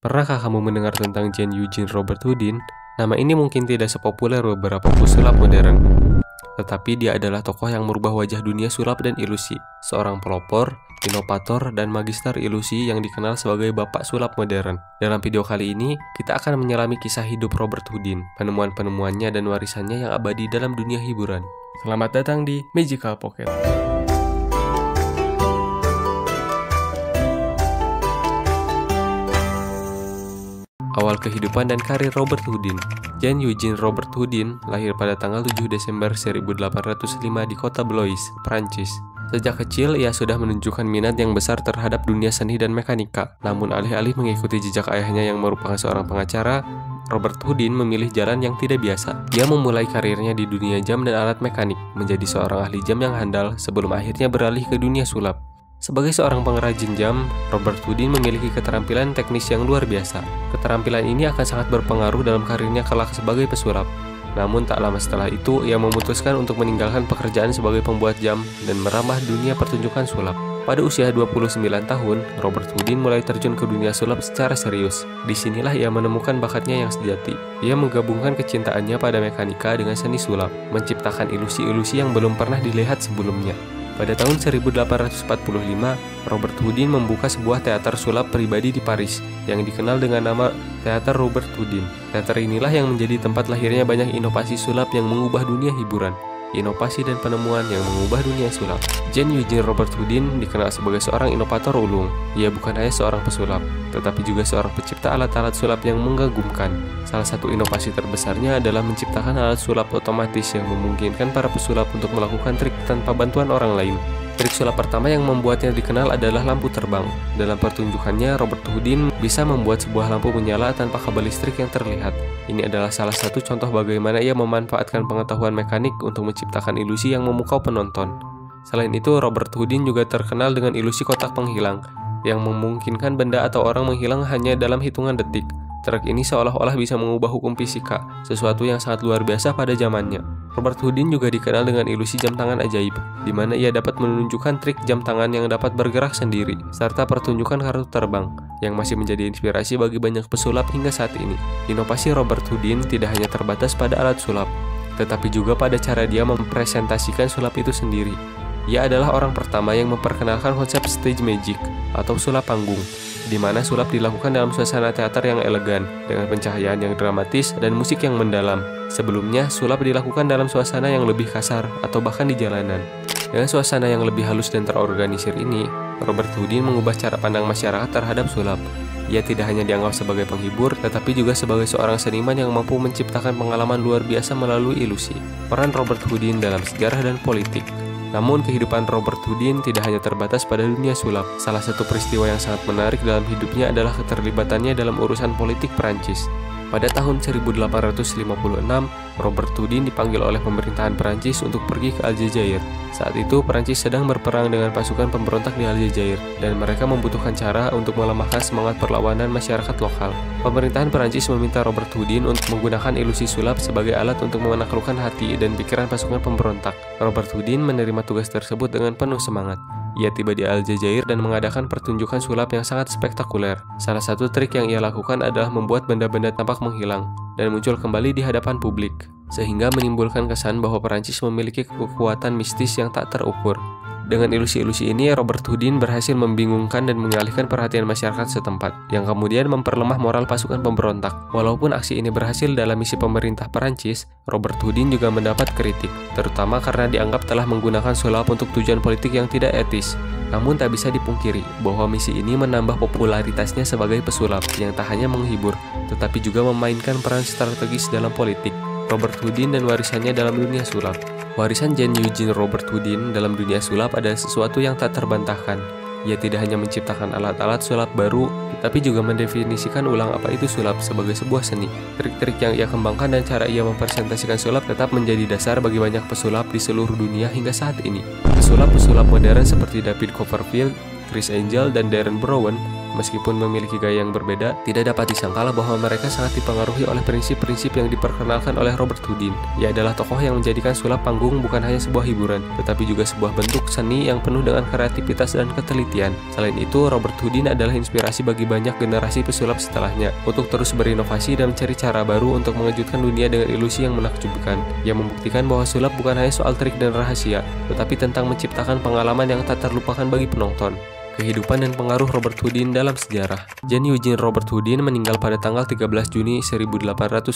Pernahkah kamu mendengar tentang Jan Eugene Robert Houdin? Nama ini mungkin tidak sepopuler beberapa pesulap modern, tetapi dia adalah tokoh yang merubah wajah dunia sulap dan ilusi. Seorang pelopor, inovator, dan magister ilusi yang dikenal sebagai bapak sulap modern. Dalam video kali ini, kita akan menyelami kisah hidup Robert Houdin, penemuan-penemuannya dan warisannya yang abadi dalam dunia hiburan. Selamat datang di Magical Pocket. Awal kehidupan dan karir Robert Houdin. Jan Eugene Robert Houdin lahir pada tanggal 7 Desember 1805 di kota Blois, Prancis. Sejak kecil, ia sudah menunjukkan minat yang besar terhadap dunia seni dan mekanika. Namun alih-alih mengikuti jejak ayahnya yang merupakan seorang pengacara, Robert Houdin memilih jalan yang tidak biasa. Dia memulai karirnya di dunia jam dan alat mekanik, menjadi seorang ahli jam yang handal sebelum akhirnya beralih ke dunia sulap. Sebagai seorang pengrajin jam, Robert Houdin memiliki keterampilan teknis yang luar biasa. Keterampilan ini akan sangat berpengaruh dalam karirnya kelak sebagai pesulap. Namun tak lama setelah itu, ia memutuskan untuk meninggalkan pekerjaan sebagai pembuat jam dan merambah dunia pertunjukan sulap. Pada usia 29 tahun, Robert Houdin mulai terjun ke dunia sulap secara serius. Disinilah ia menemukan bakatnya yang sejati. Ia menggabungkan kecintaannya pada mekanika dengan seni sulap, menciptakan ilusi-ilusi yang belum pernah dilihat sebelumnya. Pada tahun 1845, Robert Houdin membuka sebuah teater sulap pribadi di Paris yang dikenal dengan nama Teater Robert Houdin. Teater inilah yang menjadi tempat lahirnya banyak inovasi sulap yang mengubah dunia hiburan, inovasi dan penemuan yang mengubah dunia sulap. Jan Eugene Robert Houdin dikenal sebagai seorang inovator ulung. Ia bukan hanya seorang pesulap, tetapi juga seorang pencipta alat-alat sulap yang mengagumkan. Salah satu inovasi terbesarnya adalah menciptakan alat sulap otomatis yang memungkinkan para pesulap untuk melakukan trik tanpa bantuan orang lain. Trik sulap pertama yang membuatnya dikenal adalah lampu terbang. Dalam pertunjukannya, Robert Houdin bisa membuat sebuah lampu menyala tanpa kabel listrik yang terlihat. Ini adalah salah satu contoh bagaimana ia memanfaatkan pengetahuan mekanik untuk menciptakan ilusi yang memukau penonton. Selain itu, Robert Houdin juga terkenal dengan ilusi kotak penghilang, yang memungkinkan benda atau orang menghilang hanya dalam hitungan detik. Trik ini seolah-olah bisa mengubah hukum fisika, sesuatu yang sangat luar biasa pada zamannya. Robert Houdin juga dikenal dengan ilusi jam tangan ajaib, di mana ia dapat menunjukkan trik jam tangan yang dapat bergerak sendiri, serta pertunjukan kartu terbang, yang masih menjadi inspirasi bagi banyak pesulap hingga saat ini. Inovasi Robert Houdin tidak hanya terbatas pada alat sulap, tetapi juga pada cara dia mempresentasikan sulap itu sendiri. Ia adalah orang pertama yang memperkenalkan konsep stage magic atau sulap panggung, di mana sulap dilakukan dalam suasana teater yang elegan, dengan pencahayaan yang dramatis dan musik yang mendalam. Sebelumnya, sulap dilakukan dalam suasana yang lebih kasar atau bahkan di jalanan. Dengan suasana yang lebih halus dan terorganisir ini, Robert Houdin mengubah cara pandang masyarakat terhadap sulap. Ia tidak hanya dianggap sebagai penghibur, tetapi juga sebagai seorang seniman yang mampu menciptakan pengalaman luar biasa melalui ilusi. Peran Robert Houdin dalam sejarah dan politik. Namun kehidupan Robert Houdin tidak hanya terbatas pada dunia sulap. Salah satu peristiwa yang sangat menarik dalam hidupnya adalah keterlibatannya dalam urusan politik Perancis. Pada tahun 1856, Robert Houdin dipanggil oleh pemerintahan Perancis untuk pergi ke Aljazair. Saat itu, Perancis sedang berperang dengan pasukan pemberontak di Aljazair, dan mereka membutuhkan cara untuk melemahkan semangat perlawanan masyarakat lokal. Pemerintahan Perancis meminta Robert Houdin untuk menggunakan ilusi sulap sebagai alat untuk menaklukkan hati dan pikiran pasukan pemberontak. Robert Houdin menerima tugas tersebut dengan penuh semangat. Ia tiba di Aljazair dan mengadakan pertunjukan sulap yang sangat spektakuler. Salah satu trik yang ia lakukan adalah membuat benda-benda tampak menghilang dan muncul kembali di hadapan publik, sehingga menimbulkan kesan bahwa Perancis memiliki kekuatan mistis yang tak terukur. Dengan ilusi-ilusi ini, Robert Houdin berhasil membingungkan dan mengalihkan perhatian masyarakat setempat, yang kemudian memperlemah moral pasukan pemberontak. Walaupun aksi ini berhasil dalam misi pemerintah Perancis, Robert Houdin juga mendapat kritik, terutama karena dianggap telah menggunakan sulap untuk tujuan politik yang tidak etis. Namun tak bisa dipungkiri bahwa misi ini menambah popularitasnya sebagai pesulap yang tak hanya menghibur, tetapi juga memainkan peran strategis dalam politik. Robert Houdin dan warisannya dalam dunia sulap. Warisan Jan Eugene Robert Houdin dalam dunia sulap adalah sesuatu yang tak terbantahkan. Ia tidak hanya menciptakan alat-alat sulap baru, tapi juga mendefinisikan ulang apa itu sulap sebagai sebuah seni. Trik-trik yang ia kembangkan dan cara ia mempresentasikan sulap tetap menjadi dasar bagi banyak pesulap di seluruh dunia hingga saat ini. Pesulap-pesulap modern seperti David Copperfield, Chris Angel, dan Darren Brown Meskipun memiliki gaya yang berbeda, tidak dapat disangkal bahwa mereka sangat dipengaruhi oleh prinsip-prinsip yang diperkenalkan oleh Robert Houdin. Ia adalah tokoh yang menjadikan sulap panggung bukan hanya sebuah hiburan, tetapi juga sebuah bentuk seni yang penuh dengan kreativitas dan ketelitian. Selain itu, Robert Houdin adalah inspirasi bagi banyak generasi pesulap setelahnya untuk terus berinovasi dan mencari cara baru untuk mengejutkan dunia dengan ilusi yang menakjubkan. Ia membuktikan bahwa sulap bukan hanya soal trik dan rahasia, tetapi tentang menciptakan pengalaman yang tak terlupakan bagi penonton. Kehidupan dan pengaruh Robert Houdin dalam sejarah. Jean Eugene Robert Houdin meninggal pada tanggal 13 Juni 1871,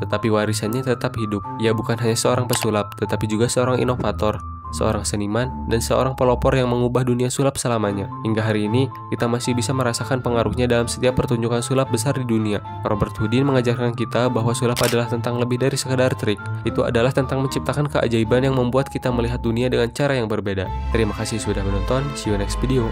tetapi warisannya tetap hidup. Ia bukan hanya seorang pesulap, tetapi juga seorang inovator, seorang seniman, dan seorang pelopor yang mengubah dunia sulap selamanya. Hingga hari ini, kita masih bisa merasakan pengaruhnya dalam setiap pertunjukan sulap besar di dunia. Robert Houdin mengajarkan kita bahwa sulap adalah tentang lebih dari sekadar trik. Itu adalah tentang menciptakan keajaiban yang membuat kita melihat dunia dengan cara yang berbeda. Terima kasih sudah menonton, see you next video.